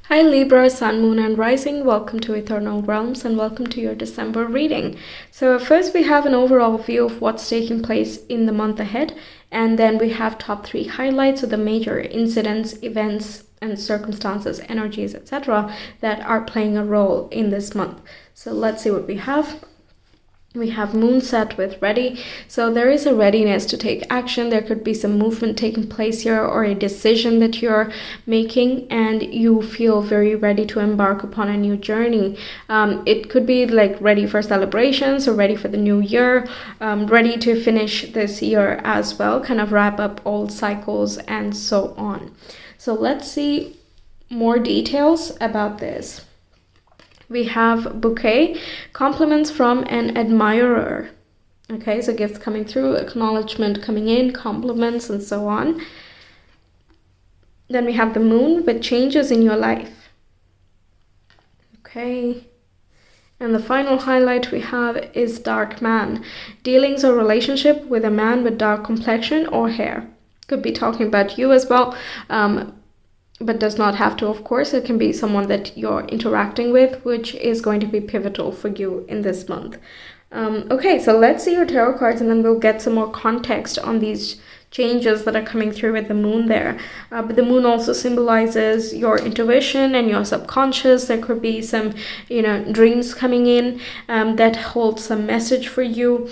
Hi Libra, Sun, Moon and Rising, welcome to Ethernal Realms and welcome to your December reading. So first we have an overall view of what's taking place in the month ahead, and then we have top 3 highlights of the major incidents, events and circumstances, energies, etc. that are playing a role in this month. So let's see what we have. We have moon set with ready, so there is a readiness to take action. There could be some movement taking place here or a decision that you're making and you feel very ready to embark upon a new journey. It could be like ready for celebrations or ready for the new year, ready to finish this year as well, kind of wrap up old cycles and so on. So let's see more details about this. We have bouquet, compliments from an admirer. Okay, so gifts coming through, acknowledgement coming in, compliments and so on. Then we have the moon with changes in your life. Okay. And the final highlight we have is dark man. Dealings or relationship with a man with dark complexion or hair. Could be talking about you as well. But does not have to, of course. It can be someone that you're interacting with, which is going to be pivotal for you in this month. Okay, so let's see your tarot cards and then we'll get some more context on these changes that are coming through with the moon there. But the moon also symbolizes your intuition and your subconscious. There could be some, dreams coming in that hold some message for you.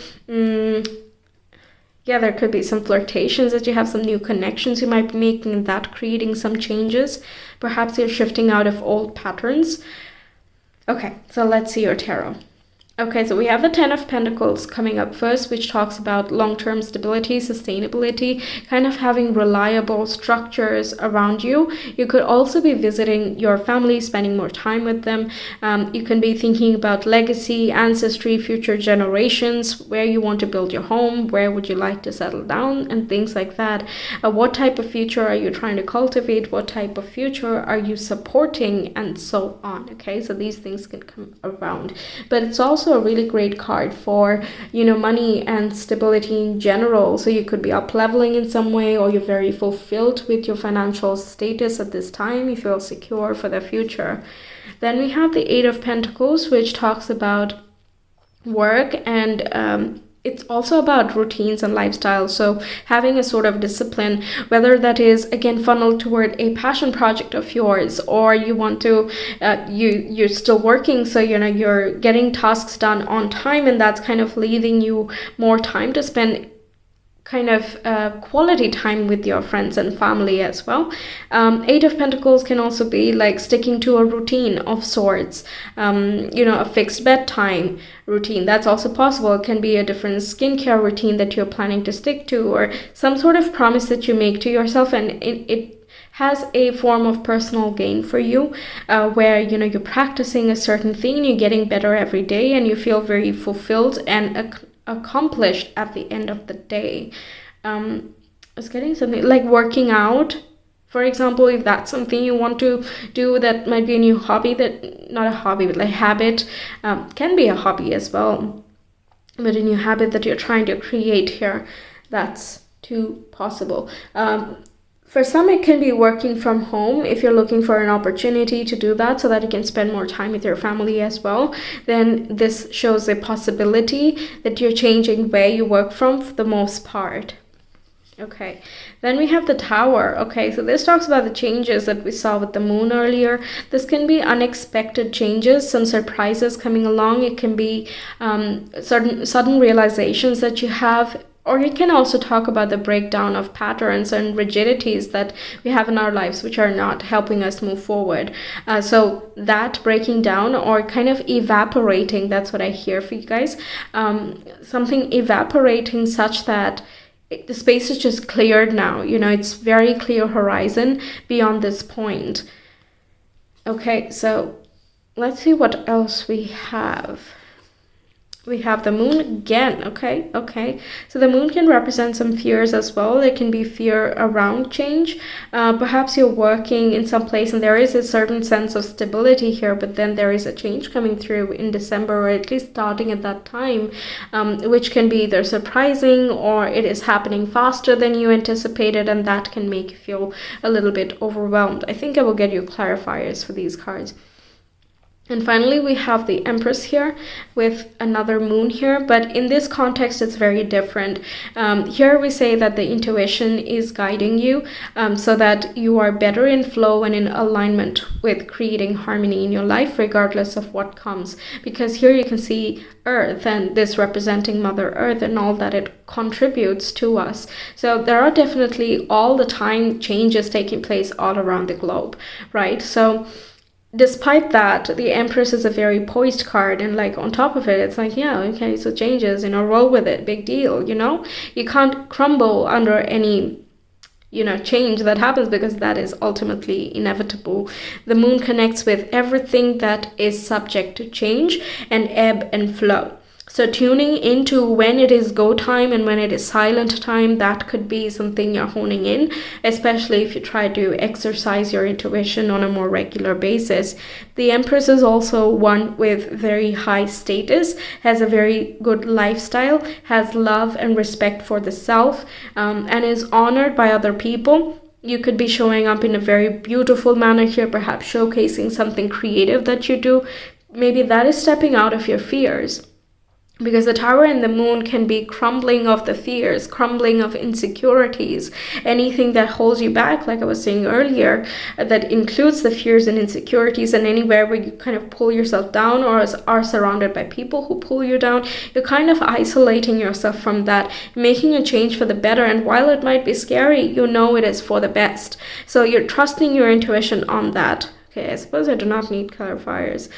Yeah, there could be some flirtations that you have, some new connections you might be making, and that creating some changes. Perhaps you're shifting out of old patterns. Okay, so let's see your tarot. Okay, so we have the 10 of Pentacles coming up first, which talks about long-term stability, sustainability, kind of having reliable structures around you. You could also be visiting your family, spending more time with them. You can be thinking about legacy, ancestry, future generations, where you want to build your home, where would you like to settle down, and things like that. What type of future are you trying to cultivate? What type of future are you supporting? And so on. Okay, so these things can come around. But it's also a really great card for money and stability in general. So you could be up leveling in some way, or you're very fulfilled with your financial status at this time. You feel secure for the future. Then we have the 8 of Pentacles, which talks about work, and it's also about routines and lifestyle. So having a sort of discipline, whether that is again funneled toward a passion project of yours, or you want to you're still working, so you're getting tasks done on time, and that's kind of leaving you more time to spend kind of quality time with your friends and family as well. 8 of Pentacles can also be like sticking to a routine of sorts, a fixed bedtime routine. That's also possible. It can be a different skincare routine that you're planning to stick to, or some sort of promise that you make to yourself, and it has a form of personal gain for you, where you're practicing a certain thing, you're getting better every day, and you feel very fulfilled and accomplished at the end of the day. I was getting something like working out, for example. If that's something you want to do, that might be a new hobby, that not a hobby but like habit, can be a hobby as well, but a new habit that you're trying to create here, that's too possible. For some, it can be working from home. If you're looking for an opportunity to do that so that you can spend more time with your family as well, then this shows a possibility that you're changing where you work from for the most part. Okay, then we have the Tower. Okay, so this talks about the changes that we saw with the moon earlier. This can be unexpected changes, some surprises coming along. It can be sudden realizations that you have. Or it can also talk about the breakdown of patterns and rigidities that we have in our lives, which are not helping us move forward. So that breaking down or kind of evaporating, that's what I hear for you guys. Something evaporating such that the space is just cleared now. It's very clear horizon beyond this point. Okay, so let's see what else we have. We have the moon again. Okay. So the moon can represent some fears as well. There can be fear around change. Perhaps you're working in some place and there is a certain sense of stability here, but then there is a change coming through in December, or at least starting at that time, which can be either surprising or it is happening faster than you anticipated, and that can make you feel a little bit overwhelmed. I think I will get you clarifiers for these cards. And finally, we have the Empress here with another moon here, but in this context, it's very different. Here we say that the intuition is guiding you so that you are better in flow and in alignment with creating harmony in your life, regardless of what comes. Because here you can see Earth, and this representing Mother Earth and all that it contributes to us. So there are definitely all the time changes taking place all around the globe, right? So despite that, the Empress is a very poised card, and like on top of it, it's like, yeah, okay, so changes, roll with it, big deal, You can't crumble under any, change that happens, because that is ultimately inevitable. The moon connects with everything that is subject to change and ebb and flow. So tuning into when it is go time and when it is silent time, that could be something you're honing in, especially if you try to exercise your intuition on a more regular basis. The Empress is also one with very high status, has a very good lifestyle, has love and respect for the self, and is honored by other people. You could be showing up in a very beautiful manner here, perhaps showcasing something creative that you do. Maybe that is stepping out of your fears. Because the Tower and the moon can be crumbling of the fears, crumbling of insecurities, anything that holds you back, like I was saying earlier, that includes the fears and insecurities, and anywhere where you kind of pull yourself down or are surrounded by people who pull you down, you're kind of isolating yourself from that, making a change for the better. And while it might be scary, it is for the best. So you're trusting your intuition on that. Okay, I suppose I do not need clarifiers.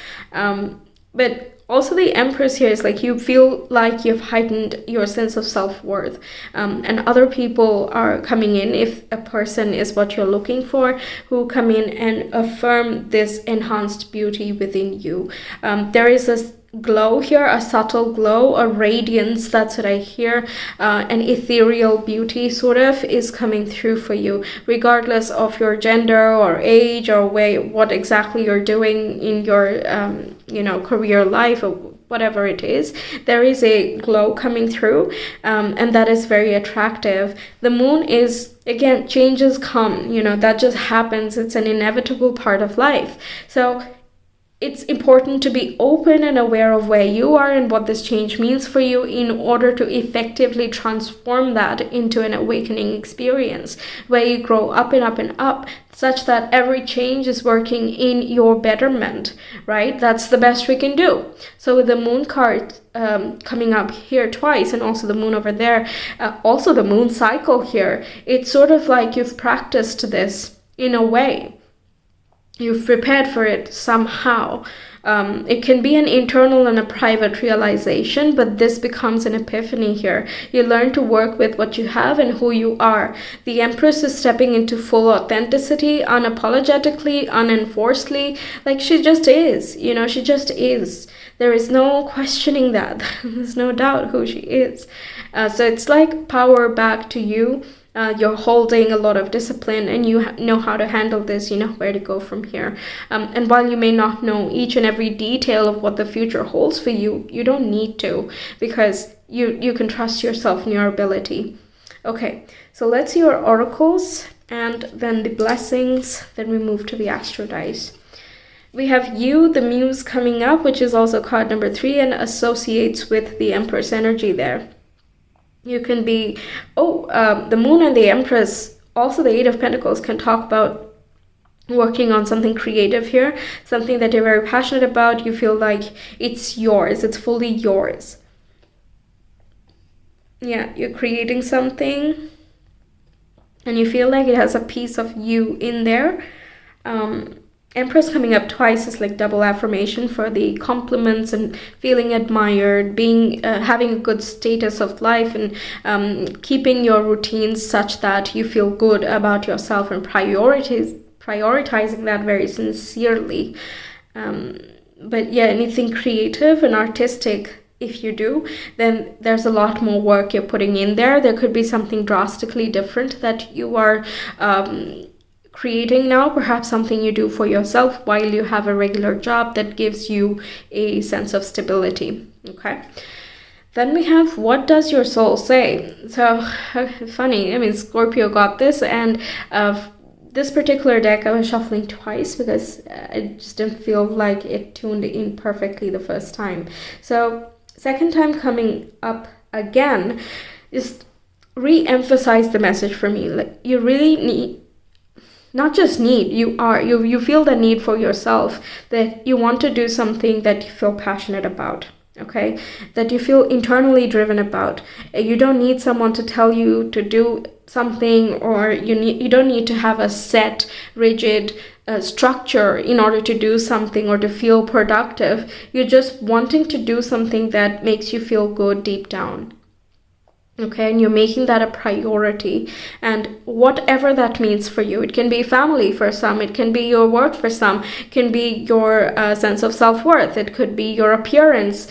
But also the Empress here is like you feel like you've heightened your sense of self-worth, and other people are coming in, if a person is what you're looking for, who come in and affirm this enhanced beauty within you. There is this glow here, a subtle glow, a radiance, that's what I hear. An ethereal beauty sort of is coming through for you, regardless of your gender or age or what exactly you're doing in your career life or whatever it is. There is a glow coming through, and that is very attractive. The moon is, again, changes come, that just happens. It's an inevitable part of life. So it's important to be open and aware of where you are and what this change means for you in order to effectively transform that into an awakening experience where you grow up and up and up, such that every change is working in your betterment, right? That's the best we can do. So with the moon card coming up here twice, and also the moon over there, also the moon cycle here, it's sort of like you've practiced this in a way. You've prepared for it somehow. It can be an internal and a private realization, but this becomes an epiphany here. You learn to work with what you have and who you are. The Empress is stepping into full authenticity, unapologetically, unenforcedly, like she just is. She just is. There is no questioning that. There's no doubt who she is. So it's like power back to you. You're holding a lot of discipline, and you know how to handle this, where to go from here. And while you may not know each and every detail of what the future holds for you, you don't need to, because you can trust yourself and your ability. Okay, so let's see your oracles and then the blessings. Then we move to the astro dice. We have you, the muse, coming up, which is also card number 3 and associates with the Empress energy there. You can be, the moon and the Empress, also the 8 of Pentacles, can talk about working on something creative here, something that you're very passionate about. You feel like it's yours, it's fully yours. Yeah, you're creating something and you feel like it has a piece of you in there. Empress coming up twice is like double affirmation for the compliments and feeling admired, being having a good status of life, and keeping your routines such that you feel good about yourself and prioritizing that very sincerely. But yeah, anything creative and artistic if you do, then there's a lot more work you're putting in there. There could be something drastically different that you are creating now, perhaps something you do for yourself while you have a regular job that gives you a sense of stability. Okay. Then we have, what does your soul say? So funny, I mean, Scorpio got this, and this particular deck I was shuffling twice because I just didn't feel like it tuned in perfectly the first time. So second time coming up again is re-emphasize the message for me. Like, you really need, not just need, you feel the need for yourself, that you want to do something that you feel passionate about. Okay, that you feel internally driven about. You don't need someone to tell you to do something, or you don't need to have a set, rigid structure in order to do something or to feel productive. You're just wanting to do something that makes you feel good deep down. Okay, and you're making that a priority, and whatever that means for you, it can be family for some, it can be your work for some, it can be your sense of self-worth, it could be your appearance,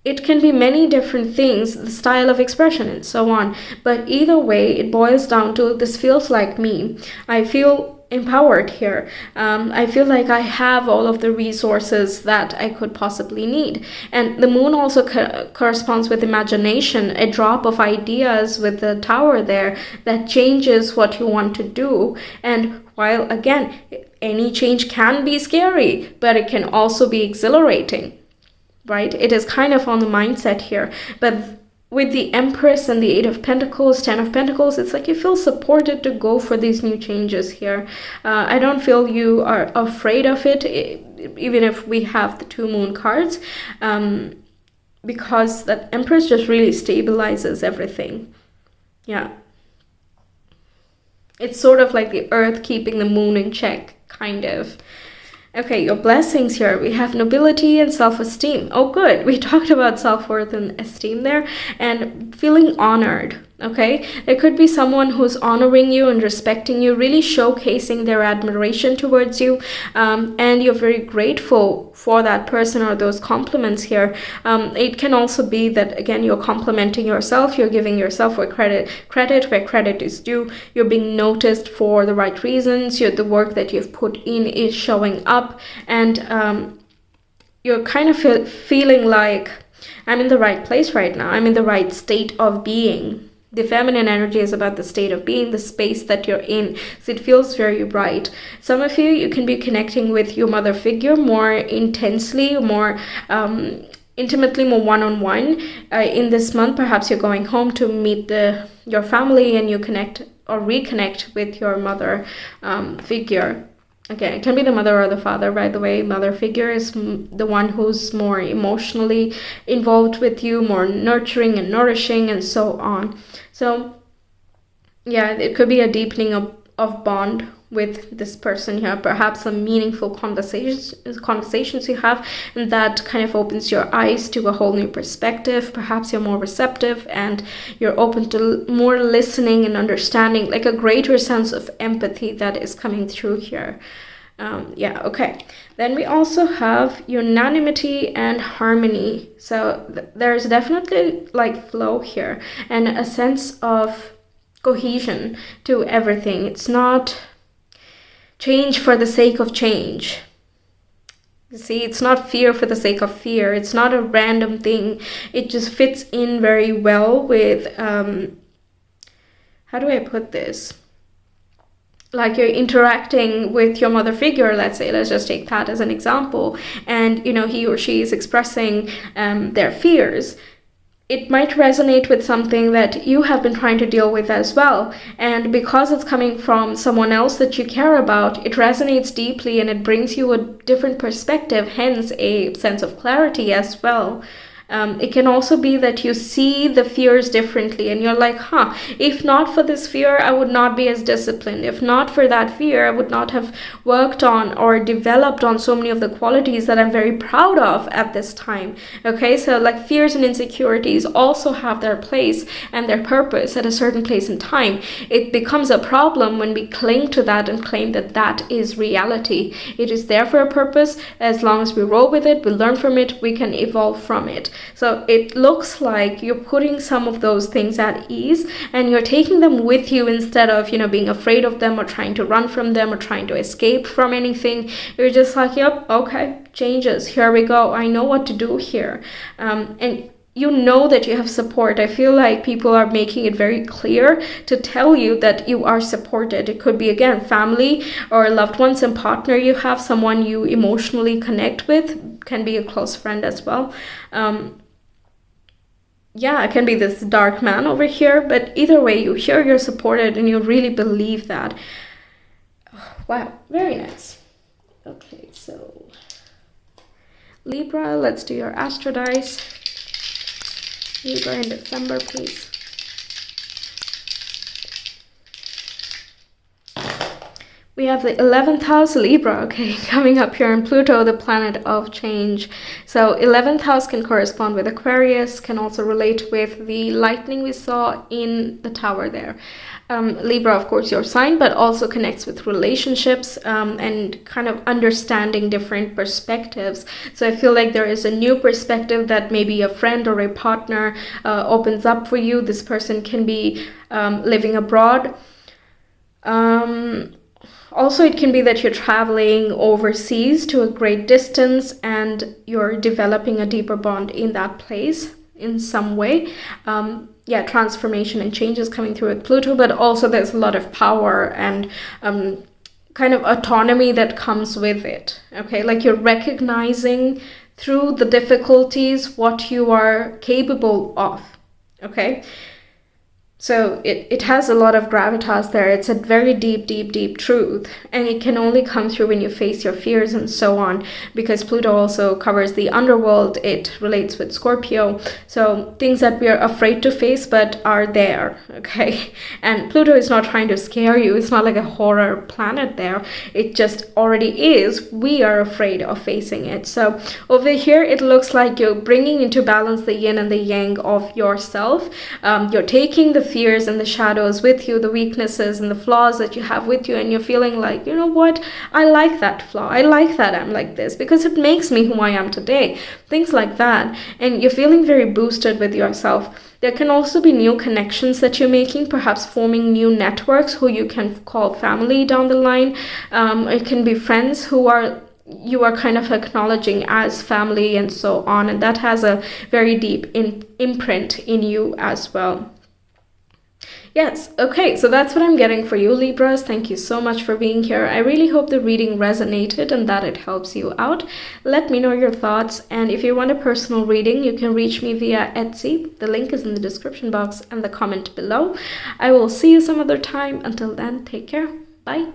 it can be many different things, the style of expression and so on. But either way, it boils down to, this feels like me. I feel empowered here. I feel like I have all of the resources that I could possibly need. And the moon also corresponds with imagination, a drop of ideas with the tower there that changes what you want to do. And while, again, any change can be scary, but it can also be exhilarating, right? It is kind of on the mindset here. But with the Empress and the 8 of Pentacles, 10 of Pentacles, it's like you feel supported to go for these new changes here. I don't feel you are afraid of it, even if we have the 2 moon cards, because that Empress just really stabilizes everything. Yeah. It's sort of like the earth keeping the moon in check, kind of. Okay, your blessings here. We have nobility and self-esteem. Oh, good. We talked about self-worth and esteem there, and feeling honored. Okay, there could be someone who's honoring you and respecting you, really showcasing their admiration towards you, and you're very grateful for that person or those compliments here. It can also be that, again, you're complimenting yourself, you're giving yourself credit where credit is due, you're being noticed for the right reasons, the work that you've put in is showing up, and you're kind of feeling like, I'm in the right place right now, I'm in the right state of being. The feminine energy is about the state of being, the space that you're in. So it feels very right. Some of you can be connecting with your mother figure more intensely, more intimately, more one-on-one. In this month, perhaps you're going home to meet your family, and you connect or reconnect with your mother figure. Okay, it can be the mother or the father, by the way. Mother figure is the one who's more emotionally involved with you, more nurturing and nourishing and so on. So, yeah, it could be a deepening of bond with this person here. Perhaps some meaningful conversations you have, and that kind of opens your eyes to a whole new perspective. Perhaps you're more receptive and you're open to more listening and understanding, like a greater sense of empathy that is coming through here. Yeah, okay. Then we also have unanimity and harmony. So there's definitely like flow here and a sense of cohesion to everything. It's not change for the sake of change. You see, it's not fear for the sake of fear. It's not a random thing. It just fits in very well with, how do I put this? Like you're interacting with your mother figure, let's say, let's just take that as an example, and he or she is expressing their fears. It might resonate with something that you have been trying to deal with as well, and because it's coming from someone else that you care about, it resonates deeply and it brings you a different perspective, hence a sense of clarity as well. It can also be that you see the fears differently and you're like, if not for this fear, I would not be as disciplined. If not for that fear, I would not have worked on or developed on so many of the qualities that I'm very proud of at this time. Okay, so like fears and insecurities also have their place and their purpose at a certain place in time. It becomes a problem when we cling to that and claim that that is reality. It is there for a purpose. As long as we roll with it, we learn from it, we can evolve from it. So it looks like you're putting some of those things at ease and you're taking them with you instead of, being afraid of them or trying to run from them or trying to escape from anything. You're just like, yep, okay, changes, here we go. I know what to do here. And you know that you have support. I feel like people are making it very clear to tell you that you are supported. It could be, again, family or loved ones and partner you have, someone you emotionally connect with, can be a close friend as well. Yeah, it can be this dark man over here, but either way, you hear you're supported and you really believe that. Oh, wow, very nice. Okay, so Libra, let's do your astro dice. Libra in December, please. We have the 11th house, Libra, okay, coming up here, and Pluto, the planet of change. So 11th house can correspond with Aquarius, can also relate with the lightning we saw in the tower there. Libra, of course, your sign, but also connects with relationships and kind of understanding different perspectives. So I feel like there is a new perspective that maybe a friend or a partner opens up for you. This person can be living abroad. Also, it can be that you're traveling overseas to a great distance and you're developing a deeper bond in that place in some way. Yeah, transformation and changes coming through with Pluto, but also there's a lot of power and kind of autonomy that comes with it. Okay, like you're recognizing through the difficulties what you are capable of. Okay. So it has a lot of gravitas there. It's a very deep, deep, deep truth. And it can only come through when you face your fears and so on, because Pluto also covers the underworld. It relates with Scorpio. So things that we are afraid to face but are there, okay? And Pluto is not trying to scare you. It's not like a horror planet there. It just already is. We are afraid of facing it. So over here, it looks like you're bringing into balance the yin and the yang of yourself. You're taking the fears and the shadows with you, the weaknesses and the flaws that you have with you, and you're feeling like, you know what, I like that flaw, I like that I'm like this because it makes me who I am today, things like that. And you're feeling very boosted with yourself. There can also be new connections that you're making, perhaps forming new networks who you can call family down the line. It can be friends who you are kind of acknowledging as family and so on, and that has a very deep imprint in you as well. Yes, okay, so that's what I'm getting for you, Libras. Thank you so much for being here. I really hope the reading resonated and that it helps you out. Let me know your thoughts, and if you want a personal reading, you can reach me via Etsy. The link is in the description box and the comment below. I will see you some other time. Until then, take care. Bye.